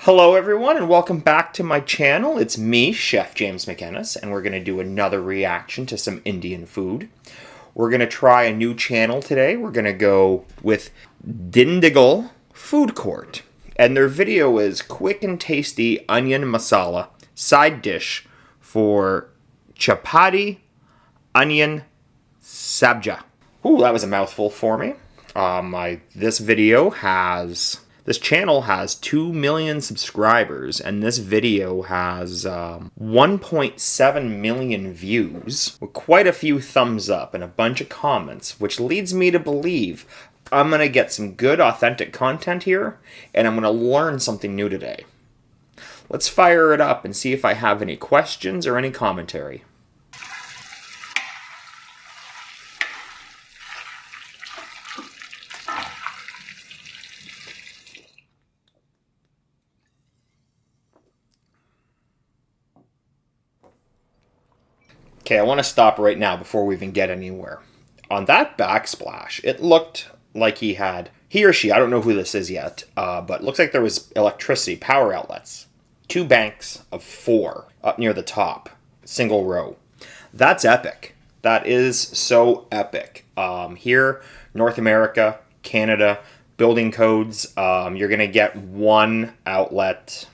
Hello everyone and welcome back to my channel. It's me, Chef James MacInnis, and we're going to do another reaction to some Indian food. We're going to try a new channel today. We're going to go with Dindigul Food Court. And their video is quick and tasty onion masala side dish for chapati onion sabja. Ooh, that was a mouthful for me. This channel has 2 million subscribers, and this video has 1.7 million views, with quite a few thumbs up and a bunch of comments, which leads me to believe I'm going to get some good, authentic content here, and I'm going to learn something new today. Let's fire it up and see if I have any questions or any commentary. Okay, I want to stop right now before we even get anywhere. On that backsplash, it looked like he or she, I don't know who this is yet, but it looks like there was electricity, power outlets. 2 banks of 4 up near the top, single row. That's epic. That is so epic. Here, North America, Canada, building codes, you're going to get 1 outlet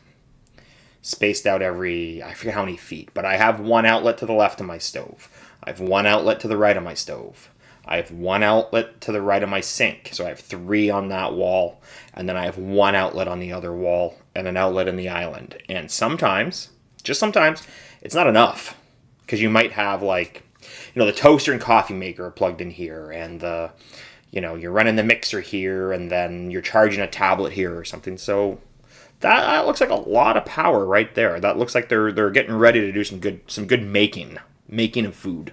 spaced out every, I forget how many feet, but I have 1 outlet to the left of my stove. I have 1 outlet to the right of my stove. I have 1 outlet to the right of my sink, so I have 3 on that wall, and then I have 1 outlet on the other wall, and an outlet in the island. And sometimes, just sometimes, it's not enough, because you might have the toaster and coffee maker are plugged in here, and you're running the mixer here, and then you're charging a tablet here or something, so that looks like a lot of power right there. That looks like they're getting ready to do some good making of food.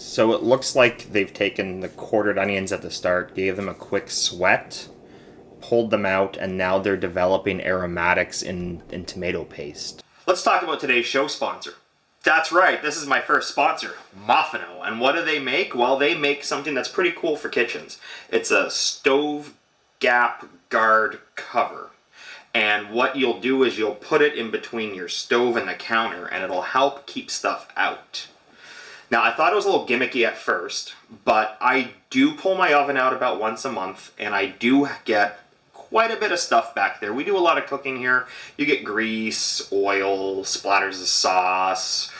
So it looks like they've taken the quartered onions at the start, gave them a quick sweat, pulled them out, and now they're developing aromatics in tomato paste. Let's talk about today's show sponsor. That's right, this is my first sponsor, Mofino. And what do they make? Well, they make something that's pretty cool for kitchens. It's a stove gap guard cover. And what you'll do is you'll put it in between your stove and the counter, and it'll help keep stuff out. Now, I thought it was a little gimmicky at first, but I do pull my oven out about once a month, and I do get quite a bit of stuff back there. We do a lot of cooking here. You get grease, oil, splatters of sauce,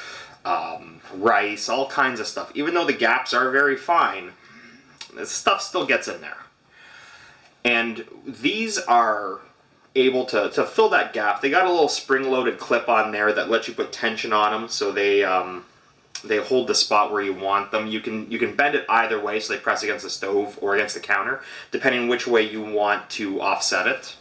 rice, all kinds of stuff. Even though the gaps are very fine, the stuff still gets in there. And these are able to fill that gap. They got a little spring-loaded clip on there that lets you put tension on them, so they hold the spot where you want them. You can bend it either way, so they press against the stove or against the counter, depending which way you want to offset it.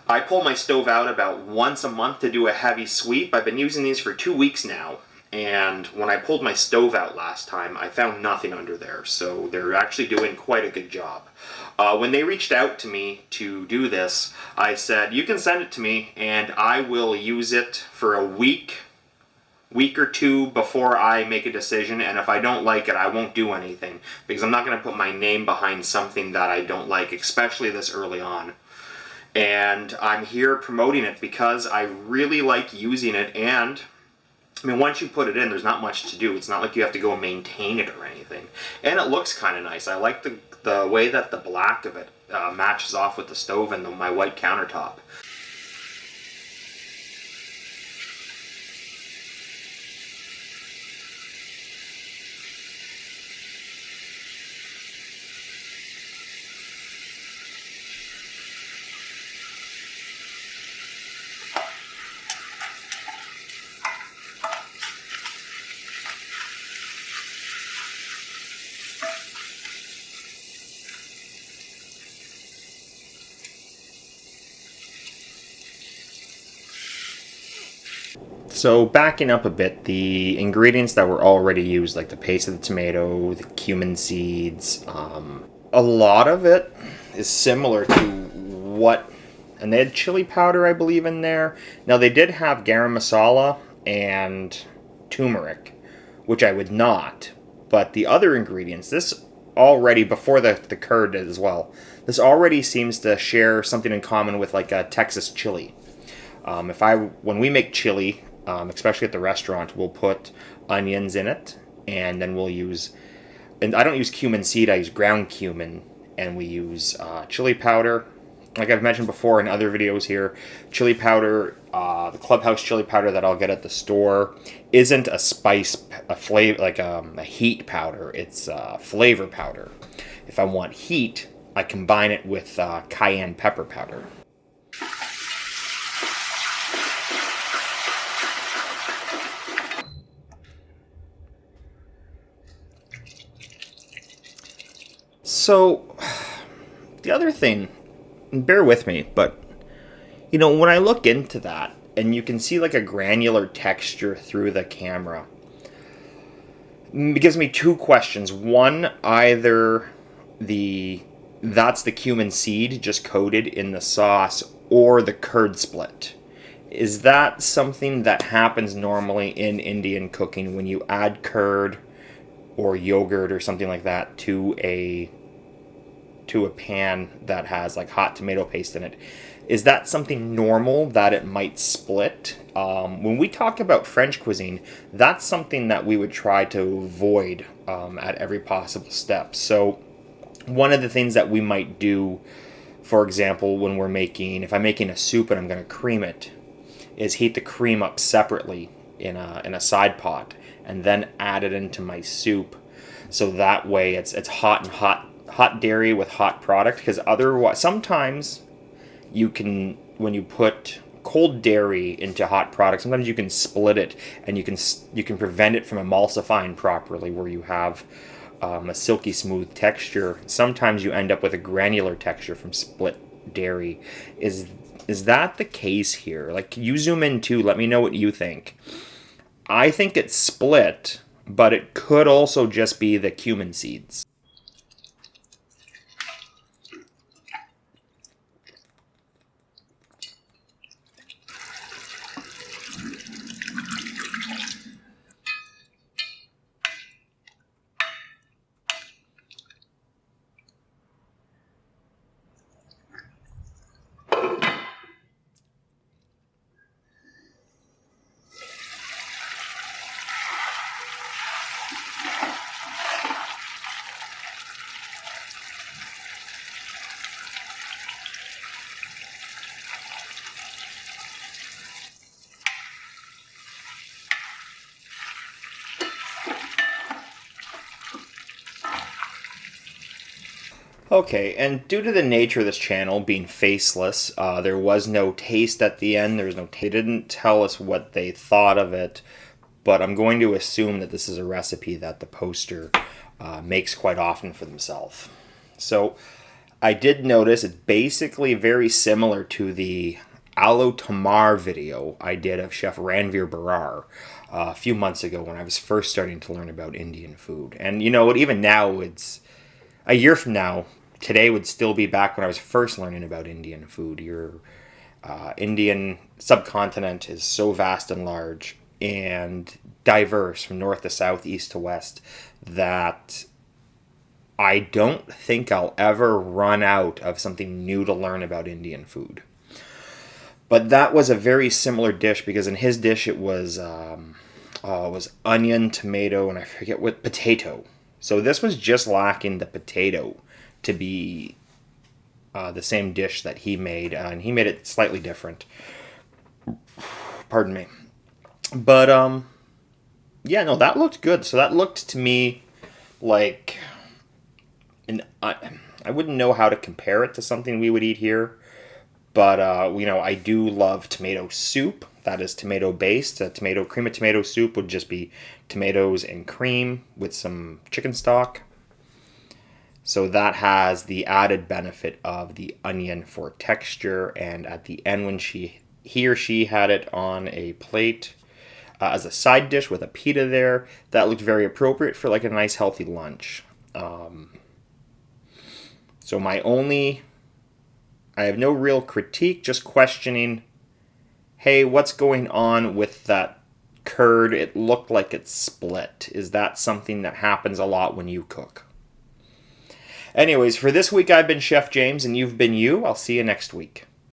I pull my stove out about once a month to do a heavy sweep. I've been using these for 2 weeks now, and when I pulled my stove out last time, I found nothing under there, so they're actually doing quite a good job. When they reached out to me to do this, I said, you can send it to me, and I will use it for a week or 2 before I make a decision, and if I don't like it, I won't do anything, because I'm not going to put my name behind something that I don't like, especially this early on. And I'm here promoting it because I really like using it, and I mean, once you put it in, there's not much to do. It's not like you have to go maintain it or anything. And it looks kind of nice. I like the way that the black of it matches off with the stove and my white countertop. So backing up a bit, the ingredients that were already used, like the paste of the tomato, the cumin seeds, a lot of it is similar to what, and they had chili powder, I believe, in there. Now they did have garam masala and turmeric, which I would not. But the other ingredients, this already, before the curd as well, this already seems to share something in common with like a Texas chili. When we make chili, especially at the restaurant, we'll put onions in it, and then we'll use, and I don't use cumin seed, I use ground cumin, and we use chili powder. Like I've mentioned before in other videos here, chili powder, the clubhouse chili powder that I'll get at the store, isn't a spice, a flavor, like a heat powder. It's flavor powder. If I want heat, I combine it with cayenne pepper powder. So, the other thing, and bear with me, but when I look into that and you can see like a granular texture through the camera, it gives me two questions. One, either that's the cumin seed just coated in the sauce, or the curd split. Is that something that happens normally in Indian cooking when you add curd or yogurt or something like that to a pan that has like hot tomato paste in it? Is that something normal that it might split? When we talk about French cuisine, that's something that we would try to avoid at every possible step. So one of the things that we might do, for example, when if I'm making a soup and I'm going to cream it, is heat the cream up separately in a side pot and then add it into my soup. So that way it's hot dairy with hot product, because otherwise sometimes when you put cold dairy into hot product, sometimes you can split it and you can prevent it from emulsifying properly, where you have a silky smooth texture. Sometimes you end up with a granular texture from split dairy. Is that the case here? Like, you zoom in too, let me know what you think. I think it's split, but it could also just be the cumin seeds. Okay, and due to the nature of this channel being faceless, there was no taste at the end. There was no. They didn't tell us what they thought of it, but I'm going to assume that this is a recipe that the poster makes quite often for themselves. So I did notice it's basically very similar to the aloo tamar video I did of Chef Ranveer Barr a few months ago when I was first starting to learn about Indian food. And you know what? Even now, it's a year from now. Today would still be back when I was first learning about Indian food. Your Indian subcontinent is so vast and large and diverse from north to south, east to west, that I don't think I'll ever run out of something new to learn about Indian food. But that was a very similar dish, because in his dish it was onion, tomato, and I forget what, potato. So this was just lacking the potato to be the same dish that he made, and he made it slightly different. Pardon me. But yeah, no, that looked good. So that looked to me like, and I wouldn't know how to compare it to something we would eat here, but I do love tomato soup. That is tomato based. A cream of tomato soup would just be tomatoes and cream with some chicken stock. So that has the added benefit of the onion for texture, and at the end when he or she had it on a plate, as a side dish with a pita there. That looked very appropriate for like a nice healthy lunch. So I have no real critique, just questioning, hey, what's going on with that curd? It looked like it's split. Is that something that happens a lot when you cook? Anyways, for this week, I've been Chef James, and you've been you. I'll see you next week.